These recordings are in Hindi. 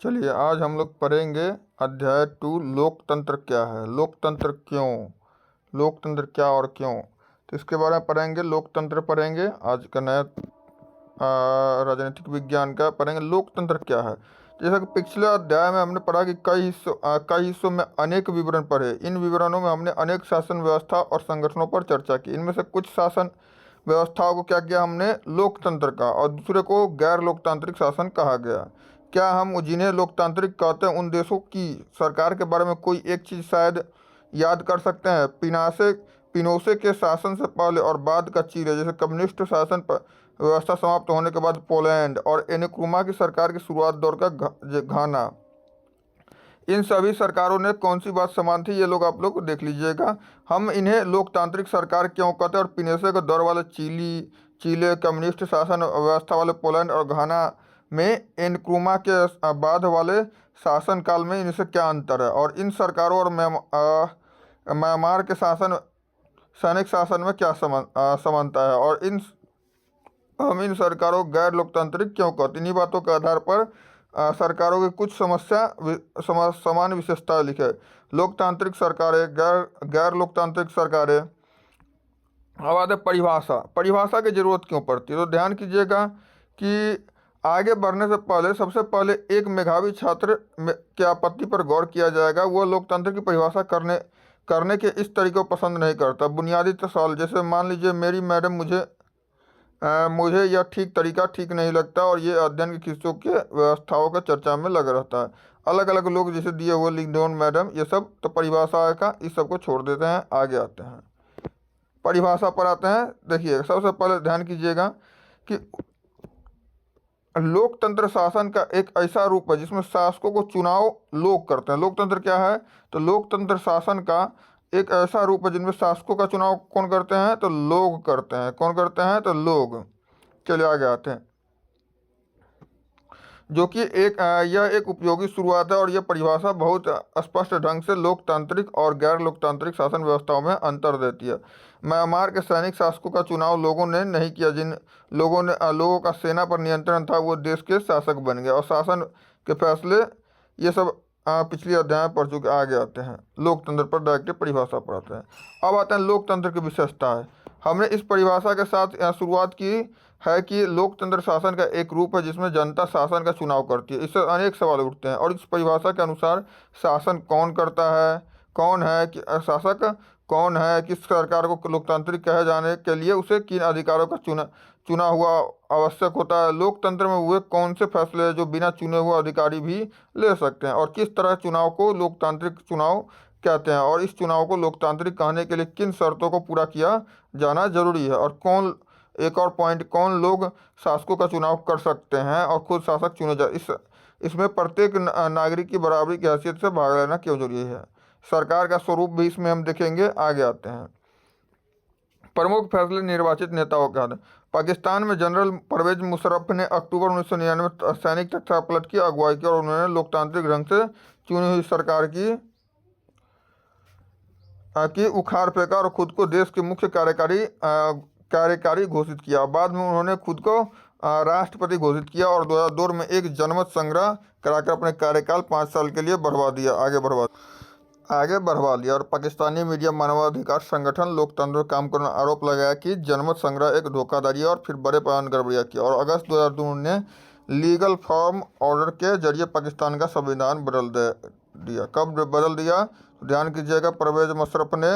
चलिए आज हम लोग पढ़ेंगे अध्याय 2 लोकतंत्र क्या है, लोकतंत्र क्यों, लोकतंत्र क्या और क्यों। तो इसके बारे में पढ़ेंगे, लोकतंत्र पढ़ेंगे। आज का नया राजनीतिक विज्ञान का पढ़ेंगे लोकतंत्र क्या है। जैसा कि पिछले अध्याय में हमने पढ़ा कि कई हिस्सों में अनेक विवरण पढ़े। इन विवरणों में हमने अनेक शासन व्यवस्था और संगठनों पर चर्चा की। इनमें से कुछ शासन व्यवस्थाओं को क्या किया हमने, लोकतंत्र का, और दूसरे को गैर लोकतांत्रिक शासन कहा गया। क्या हम जिन्हें लोकतांत्रिक कहते हैं उन देशों की सरकार के बारे में कोई एक चीज़ शायद याद कर सकते हैं? पिनोसे के शासन से पहले और बाद का चिले, जैसे कम्युनिस्ट शासन पर व्यवस्था समाप्त होने के बाद पोलैंड, और एनक्रुमा की सरकार की शुरुआत दौर का घाना। इन सभी सरकारों ने कौन सी बात समान थी, ये लोग आप लोग देख लीजिएगा। हम इन्हें लोकतांत्रिक सरकार क्यों कहते हैं, और पिनेसे के दौर वाले चिले, कम्युनिस्ट शासन व्यवस्था वाले पोलैंड और घाना में एनक्रुमा के बाद वाले शासन काल में इनसे क्या अंतर है, और इन सरकारों और म्यांमार के सैनिक शासन में क्या समानता है, और हम इन सरकारों को गैर लोकतांत्रिक क्यों कहते हैं। इन्हीं बातों के आधार पर सरकारों की कुछ समान विशेषताएं लिखे। लोकतांत्रिक सरकारें, गैर लोकतांत्रिक सरकारें। अब आते परिभाषा की जरूरत क्यों पड़ती है। तो ध्यान कीजिएगा कि आगे बढ़ने से पहले सबसे पहले एक मेधावी छात्र की आपत्ति पर गौर किया जाएगा। वह लोकतंत्र की परिभाषा करने के इस तरीके को पसंद नहीं करता। बुनियादी सवाल, जैसे मान लीजिए मेरी मैडम मुझे यह तरीका ठीक नहीं लगता, और ये अध्ययन के किस्सों के व्यवस्थाओं का चर्चा में लग रहता है। अलग अलग लोग जैसे दिए हुए लिख दो मैडम, ये सब तो परिभाषा का इस सब को छोड़ देते हैं। आगे आते हैं, परिभाषा पर आते हैं। देखिए सबसे पहले ध्यान कीजिएगा कि लोकतंत्र शासन का एक ऐसा रूप है जिसमें शासकों को चुनाव लोग करते हैं। लोकतंत्र क्या है, तो लोकतंत्र शासन का एक ऐसा रूप है जिनमें शासकों का चुनाव कौन करते हैं, तो लोग करते हैं। कौन करते हैं, तो लोग। चलिए आगे आते हैं, जो कि यह एक उपयोगी शुरुआत है, और यह परिभाषा बहुत स्पष्ट ढंग से लोकतांत्रिक और गैर लोकतांत्रिक शासन व्यवस्थाओं में अंतर देती है। म्यांमार के सैनिक शासकों का चुनाव लोगों ने नहीं किया। जिन लोगों का सेना पर नियंत्रण था वो देश के शासक बन गए, और शासन के फैसले ये सब पिछले अध्याय में पढ़ चुके। आगे आते हैं, लोकतंत्र पर डायरेक्ट परिभाषा पढ़ाते हैं। अब आते हैं लोकतंत्र की विशेषताएं। हमने इस परिभाषा के साथ शुरुआत की है कि लोकतंत्र शासन का एक रूप है जिसमें जनता शासन का चुनाव करती है। इससे अनेक सवाल उठते हैं, और इस परिभाषा के अनुसार शासन कौन करता है, कौन है कि शासक कौन है, किस सरकार को लोकतांत्रिक कहे जाने के लिए उसे किन अधिकारों का चुना हुआ आवश्यक होता है। लोकतंत्र में वे कौन से फैसले जो बिना चुने हुए अधिकारी भी ले सकते हैं, और किस तरह चुनाव को लोकतांत्रिक चुनाव कहते हैं, और इस चुनाव को लोकतांत्रिक कहने के लिए किन शर्तों को पूरा किया जाना जरूरी है। और एक और पॉइंट, कौन लोग शासकों का चुनाव कर सकते हैं और खुद शासक चुने इसमें प्रत्येक नागरिक की बराबरी की हैसियत से भाग लेना क्यों जरूरी है। सरकार का स्वरूप भी इसमें हम देखेंगे। आगे आते हैं, प्रमुख फैसले निर्वाचित नेताओं के हाथ। पाकिस्तान में जनरल परवेज मुशर्रफ ने अक्टूबर 1999 सैनिक तख्ता पलट की अगुवाई की, और उन्होंने लोकतांत्रिक ढंग से चुनी हुई सरकार की उखाड़ फेंका और खुद को देश के मुख्य कार्यकारी घोषित किया। बाद में उन्होंने खुद को राष्ट्रपति घोषित किया, और 2002 में एक जनमत संग्रह कराकर अपने कार्यकाल 5 साल के लिए आगे बढ़वा लिया। और पाकिस्तानी मीडिया मानवाधिकार संगठन लोकतंत्र पर काम करने आरोप लगाया कि जनमत संग्रह एक धोखाधड़ी है, और फिर बड़े पैमाने गड़बड़ियाँ की। और अगस्त 2002 ने लीगल फॉर्म ऑर्डर के जरिए पाकिस्तान का संविधान बदल दिया। कब बदल दिया, ध्यान कीजिएगा। परवेज मुशर्रफ ने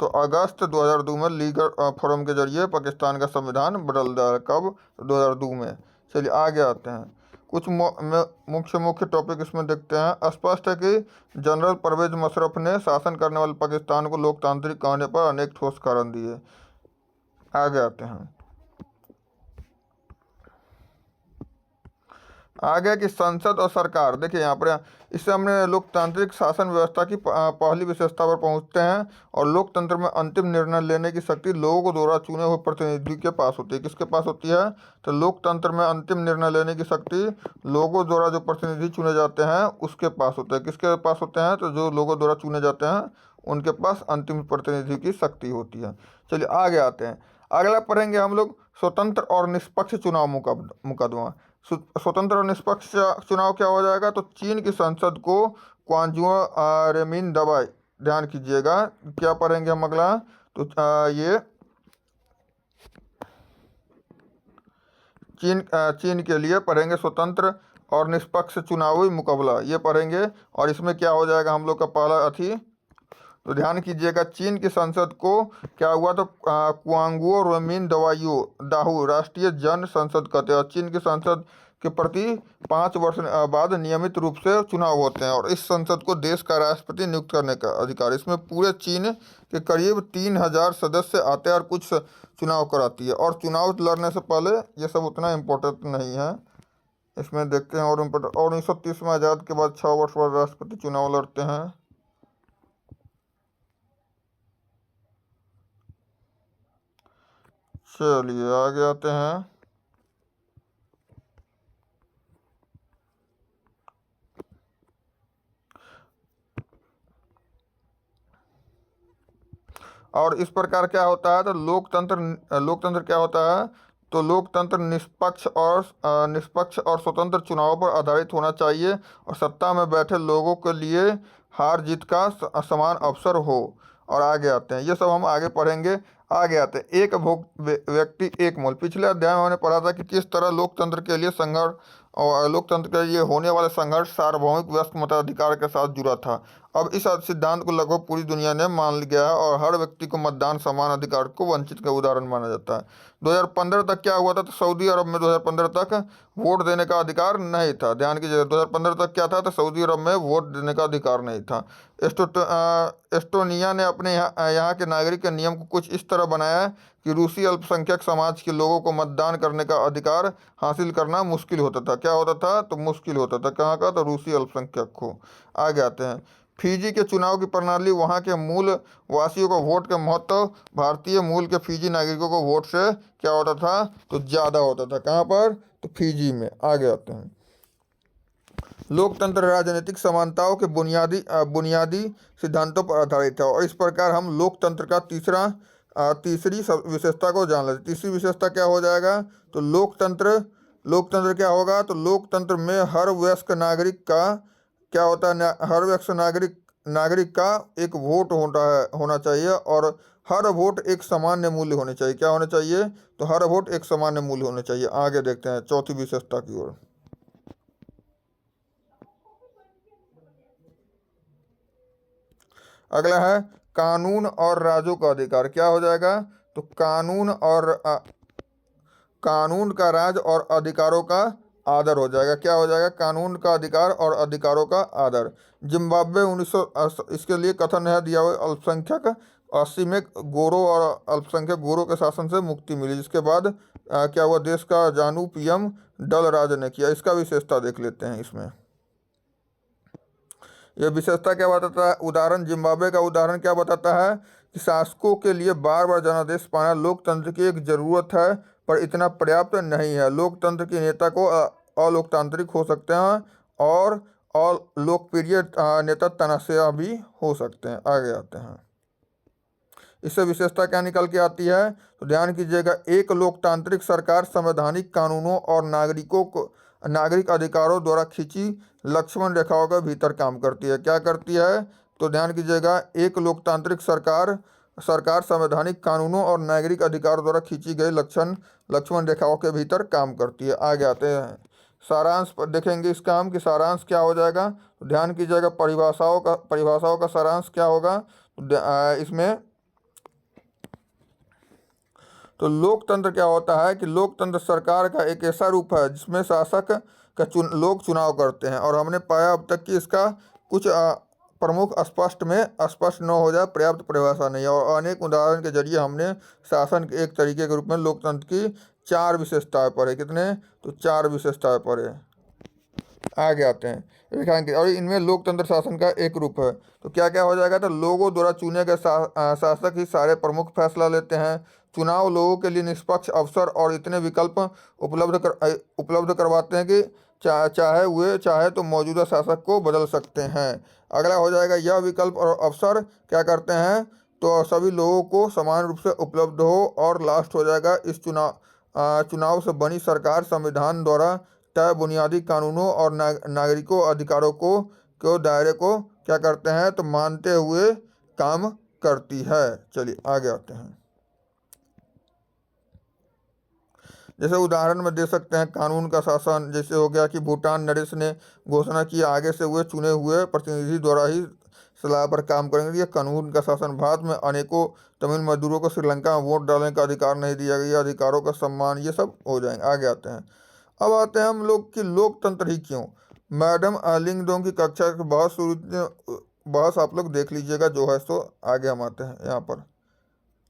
तो अगस्त 2002 में लीगल फॉर्म के जरिए पाकिस्तान का संविधान बदल दिया। कब, 2002 में। चलिए आगे आते हैं, कुछ मुख्य टॉपिक इसमें देखते हैं। स्पष्ट है कि जनरल परवेज मुशर्रफ ने शासन करने वाले पाकिस्तान को लोकतांत्रिक कहने पर अनेक ठोस कारण दिए। आगे आते हैं, आगे की संसद और सरकार। देखिए यहाँ पर इससे हमने लोकतांत्रिक शासन व्यवस्था की पहली विशेषता पर पहुँचते हैं। और लोकतंत्र में अंतिम निर्णय लेने की शक्ति लोगों को द्वारा चुने हुए प्रतिनिधि के पास होती है। किसके पास होती है, तो लोकतंत्र में अंतिम निर्णय लेने की शक्ति लोगों द्वारा जो प्रतिनिधि चुने जाते हैं उसके पास होते हैं। किसके पास होते हैं, तो जो लोगों द्वारा चुने जाते हैं उनके पास अंतिम प्रतिनिधि की शक्ति होती है। चलिए आगे आते हैं, अगला पढ़ेंगे हम लोग स्वतंत्र और निष्पक्ष चुनाव मुकदमा। स्वतंत्र और निष्पक्ष चुनाव क्या हो जाएगा, तो चीन की संसद को क्वांजुओ रेमिन दबाई। ध्यान कीजिएगा, क्या पढ़ेंगे हम अगला, तो ये चीन के लिए पढ़ेंगे स्वतंत्र और निष्पक्ष चुनावी मुकाबला, ये पढ़ेंगे। और इसमें क्या हो जाएगा हम लोग का पहला अथी, तो ध्यान कीजिएगा, चीन की संसद को क्या हुआ, तो क्वांगुओ रोमिन दवाइयो दाहू राष्ट्रीय जन संसद कहते हैं। और चीन की संसद के प्रति 5 वर्ष बाद नियमित रूप से चुनाव होते हैं, और इस संसद को देश का राष्ट्रपति नियुक्त करने का अधिकार। इसमें पूरे चीन के करीब 3,000 सदस्य आते हैं और कुछ चुनाव कराती है। और चुनाव लड़ने से पहले ये सब उतना इम्पोर्टेंट नहीं है, इसमें देखते हैं। और 1930 में आज़ाद के बाद 6 वर्ष बाद राष्ट्रपति चुनाव लड़ते हैं। चलिए आगे आते हैं। और इस प्रकार क्या होता है, तो लोकतंत्र क्या होता है, तो लोकतंत्र निष्पक्ष और स्वतंत्र चुनावों पर आधारित होना चाहिए, और सत्ता में बैठे लोगों के लिए हार जीत का समान अवसर हो। और आगे आते हैं, ये सब हम आगे पढ़ेंगे। आगे आते हैं, एक व्यक्ति एक मूल्य। पिछले अध्याय में हमने पढ़ा था कि किस तरह लोकतंत्र के लिए संघर्ष और लोकतंत्र के लिए होने वाले संघर्ष सार्वभौमिक व्यस्क मताधिकार के साथ जुड़ा था। अब इस सिद्धांत को लगभग पूरी दुनिया ने मान लिया है, और हर व्यक्ति को मतदान समान अधिकार को वंचित का उदाहरण माना जाता है। 2015 तक क्या हुआ था, तो सऊदी अरब में 2015 तक वोट देने का अधिकार नहीं था। ध्यान कीजिए, 2015 तक क्या था, तो सऊदी अरब में वोट देने का अधिकार नहीं था। एस्टोनिया ने अपने यहाँ के नागरिक के नियम को कुछ इस तरह बनाया कि रूसी अल्पसंख्यक समाज के लोगों को मतदान करने का अधिकार हासिल करना मुश्किल होता था। क्या होता था, तो मुश्किल होता था। कहाँ का, तो रूसी अल्पसंख्यक को। आगे आते हैं, फिजी के चुनाव की प्रणाली, वहाँ के मूल वासियों को वोट के महत्व भारतीय मूल के फिजी नागरिकों को वोट से क्या होता था, तो ज़्यादा होता था। कहाँ पर, तो फिजी में। आगे आते हैं, लोकतंत्र राजनीतिक समानताओं के बुनियादी सिद्धांतों पर आधारित है। और इस प्रकार हम लोकतंत्र का तीसरी विशेषता को जान लेते। तीसरी विशेषता क्या हो जाएगा, तो लोकतंत्र क्या होगा, तो लोकतंत्र में हर वयस्क नागरिक का क्या होता है, हर वयस्क नागरिक का एक वोट होना चाहिए, और हर वोट एक सामान्य मूल्य होने चाहिए। क्या होने चाहिए, तो हर वोट एक सामान्य मूल्य होने चाहिए। आगे देखते हैं चौथी विशेषता की ओर। अगला है कानून और राज्यों का अधिकार। क्या हो जाएगा, तो कानून का राज और अधिकारों का आदर हो जाएगा। क्या हो जाएगा, कानून का अधिकार और अधिकारों का आदर। जिम्बाब्वे 1900 इसके लिए कथन है दिया हुआ, अल्पसंख्यक 80 में गोरों और अल्पसंख्यक गोरों के शासन से मुक्ति मिली, जिसके बाद क्या हुआ, देश का जानू पीएम डल राज ने किया। इसका विशेषता देख लेते हैं। इसमें यह विशेषता क्या बताता है, उदाहरण जिम्बाब्वे का उदाहरण क्या बताता है कि शासकों के लिए बार बार जनादेश पाना लोकतंत्र की एक जरूरत है, पर इतना पर्याप्त नहीं है। लोकतंत्र के नेता को अलोकतांत्रिक हो सकते हैं, और लोकप्रिय नेता तानाशाह भी हो सकते हैं। आगे आते हैं, इससे विशेषता क्या निकल के आती है, तो ध्यान कीजिएगा, एक लोकतांत्रिक सरकार संवैधानिक कानूनों और नागरिक अधिकारों द्वारा खींची लक्ष्मण रेखाओं के भीतर काम करती है। क्या करती है, तो ध्यान कीजिएगा, एक लोकतांत्रिक सरकार संवैधानिक कानूनों और नागरिक अधिकारों द्वारा खींची गई लक्ष्मण रेखाओं के भीतर काम करती है। आगे आते हैं, सारांश पर देखेंगे इसका हम कि सारांश क्या हो जाएगा, तो ध्यान कीजिएगा, परिभाषाओं का सारांश क्या होगा, इसमें तो लोकतंत्र क्या होता है कि लोकतंत्र सरकार का एक ऐसा रूप है जिसमें शासक का लोग चुनाव करते हैं। और हमने पाया अब तक कि इसका कुछ प्रमुख स्पष्ट न हो जाए, पर्याप्त परिभाषा नहीं है। और अनेक उदाहरण के जरिए हमने शासन के एक तरीके के रूप में लोकतंत्र की 4 विशेषताएं पढ़े। कितने, तो 4 विशेषताएं पढ़े। आगे आते हैं, रेखांकित, और इनमें लोकतंत्र शासन का एक रूप है। तो क्या क्या हो जाएगा, तो लोगों द्वारा चुने गए शासक ही सारे प्रमुख फैसला लेते हैं। चुनाव लोगों के लिए निष्पक्ष अवसर और इतने विकल्प उपलब्ध करवाते हैं कि चाहे तो मौजूदा शासक को बदल सकते हैं। अगला हो जाएगा, यह विकल्प और अवसर क्या करते हैं, तो सभी लोगों को समान रूप से उपलब्ध हो। और लास्ट हो जाएगा, इस चुनाव से बनी सरकार संविधान द्वारा तय बुनियादी कानूनों और नागरिकों अधिकारों को दायरे को क्या करते हैं तो मानते हुए काम करती है। चलिए आगे आते हैं। जैसे उदाहरण में दे सकते हैं कानून का शासन, जैसे हो गया कि भूटान नरेश ने घोषणा की आगे से हुए चुने हुए प्रतिनिधि द्वारा ही सलाह पर काम करेंगे। ये कानून का शासन। भारत में अनेकों तमिल मजदूरों को श्रीलंका में वोट डालने का अधिकार नहीं दिया गया। अधिकारों का सम्मान, ये सब हो जाएंगे। आगे आते हैं। अब आते हैं हम लोग कि लोकतंत्र ही क्यों। मैडम लिंगडोंग की कक्षा के बहुत शुरू बहस आप लोग देख लीजिएगा जो है। सो आगे हम आते हैं यहाँ पर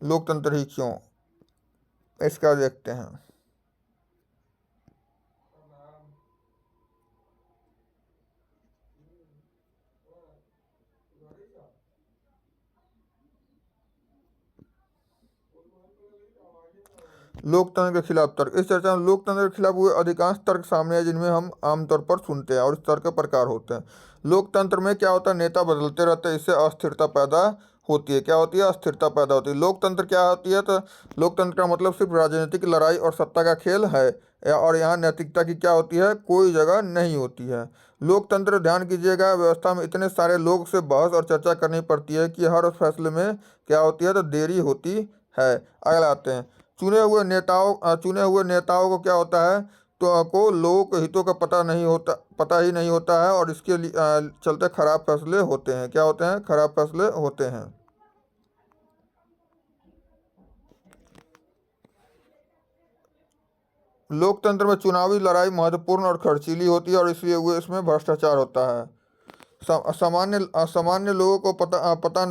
लोकतंत्र ही क्यों, इसका देखते हैं। लोकतंत्र के खिलाफ तर्क। इस चर्चा में लोकतंत्र के खिलाफ हुए अधिकांश तर्क सामने हैं जिनमें हम आमतौर पर सुनते हैं और इस तर्क के प्रकार होते हैं। लोकतंत्र में क्या होता है, नेता बदलते रहते हैं, इससे अस्थिरता पैदा होती है। क्या होती है, अस्थिरता पैदा होती है। लोकतंत्र क्या होती है तो लोकतंत्र का मतलब सिर्फ राजनीतिक लड़ाई और सत्ता का खेल है, और यहाँ नैतिकता की क्या होती है, कोई जगह नहीं होती है। लोकतंत्र, ध्यान कीजिएगा, व्यवस्था में इतने सारे लोग से बहस और चर्चा करनी पड़ती है कि हर फैसले में क्या होती है तो देरी होती है। अगला आते हैं। चुने हुए नेताओं को क्या होता है तो को लोगों के हितों का पता ही नहीं होता है, और इसके लिए चलते खराब फैसले होते हैं। क्या होते हैं, खराब फैसले होते हैं। लोकतंत्र में चुनावी लड़ाई महत्वपूर्ण और खर्चीली होती है, और इसलिए इसमें भ्रष्टाचार होता है। सामान्य लोगों को पता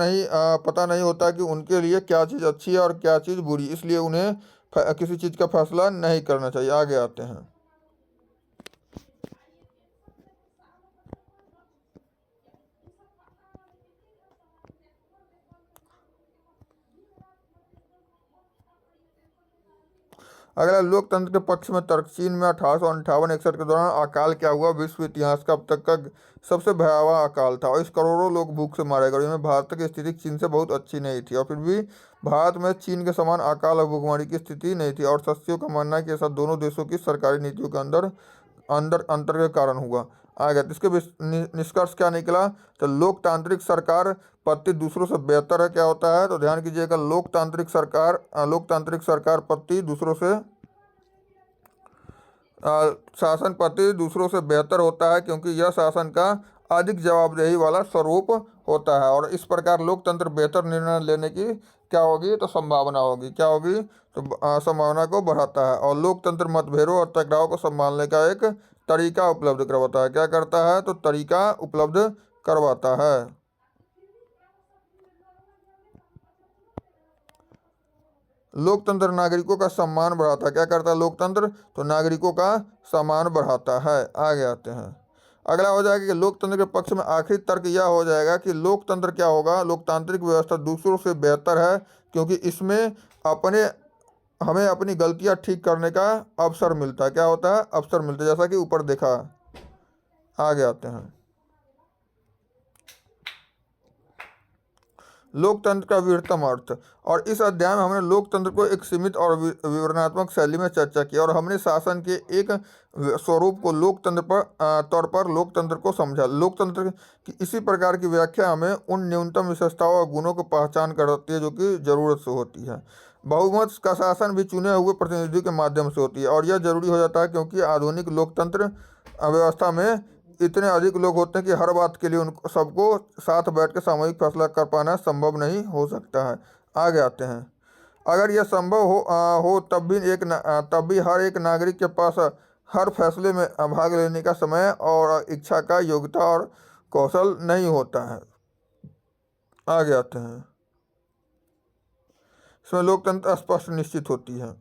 नहीं होता कि उनके लिए क्या चीज़ अच्छी है और क्या चीज़ बुरी, इसलिए उन्हें किसी चीज़ का फैसला नहीं करना चाहिए। आगे आते हैं। अगला लोकतंत्र के पक्ष में तर्क। चीन में 1858-61 के दौरान अकाल क्या हुआ, विश्व इतिहास का अब तक का सबसे भयावह अकाल था, और इस करोड़ों लोग भूख से मारे गए। इनमें भारत की स्थिति चीन से बहुत अच्छी नहीं थी, और फिर भी भारत में चीन के समान अकाल और भूखमरी की स्थिति नहीं थी, और शस्त्रियों का मानना है कि ऐसा दोनों देशों की सरकारी नीतियों के अंदर अंदर अंतर के कारण हुआ। आगे इसके निष्कर्ष क्या निकला तो लोकतांत्रिक सरकार पद्धति दूसरों से बेहतर है। क्या होता है तो ध्यान कीजिएगा, लोकतांत्रिक सरकार पद्धति दूसरों से शासन पद्धति दूसरों से बेहतर होता है, क्योंकि यह शासन का अधिक जवाबदेही वाला स्वरूप होता है, और इस प्रकार लोकतंत्र बेहतर निर्णय लेने की क्या होगी तो संभावना होगी। क्या होगी तो संभावना को बढ़ाता है, और लोकतंत्र मतभेदों और टकराव को संभालने का एक तरीका उपलब्ध करवाता है। क्या करता है तो तरीका उपलब्ध करवाता है। लोकतंत्र नागरिकों का सम्मान बढ़ाता है। क्या करता है लोकतंत्र तो नागरिकों का सम्मान बढ़ाता है। आगे आते हैं। अगला हो जाएगा कि लोकतंत्र के पक्ष में आखिरी तर्क यह हो जाएगा कि लोकतंत्र क्या होगा, लोकतांत्रिक व्यवस्था दूसरों से बेहतर है, क्योंकि इसमें अपने हमें अपनी गलतियां ठीक करने का अवसर मिलता है। क्या होता है, अवसर मिलता है, जैसा कि ऊपर देखा। आगे आते हैं। लोकतंत्र का विवरणत्मक अर्थ। और इस अध्याय में हमने लोकतंत्र को एक सीमित और विवरणात्मक शैली में चर्चा की, और हमने शासन के एक स्वरूप को लोकतंत्र पर तौर पर लोकतंत्र को समझा। लोकतंत्र की इसी प्रकार की व्याख्या हमें उन न्यूनतम विशेषताओं और गुणों को पहचान करती है जो कि जरूरत से होती है। बहुमत का शासन भी चुने हुए प्रतिनिधियों के माध्यम से होती है, और यह जरूरी हो जाता है क्योंकि आधुनिक लोकतंत्र व्यवस्था में इतने अधिक लोग होते हैं कि हर बात के लिए उनको सबको साथ बैठ के सामूहिक फैसला कर पाना संभव नहीं हो सकता है। आगे आते हैं। अगर यह संभव हो तब भी हर एक नागरिक के पास हर फैसले में भाग लेने का समय और इच्छा का योग्यता और कौशल नहीं होता है। आगे आते हैं। इसमें लोकतंत्र स्पष्ट निश्चित होती है।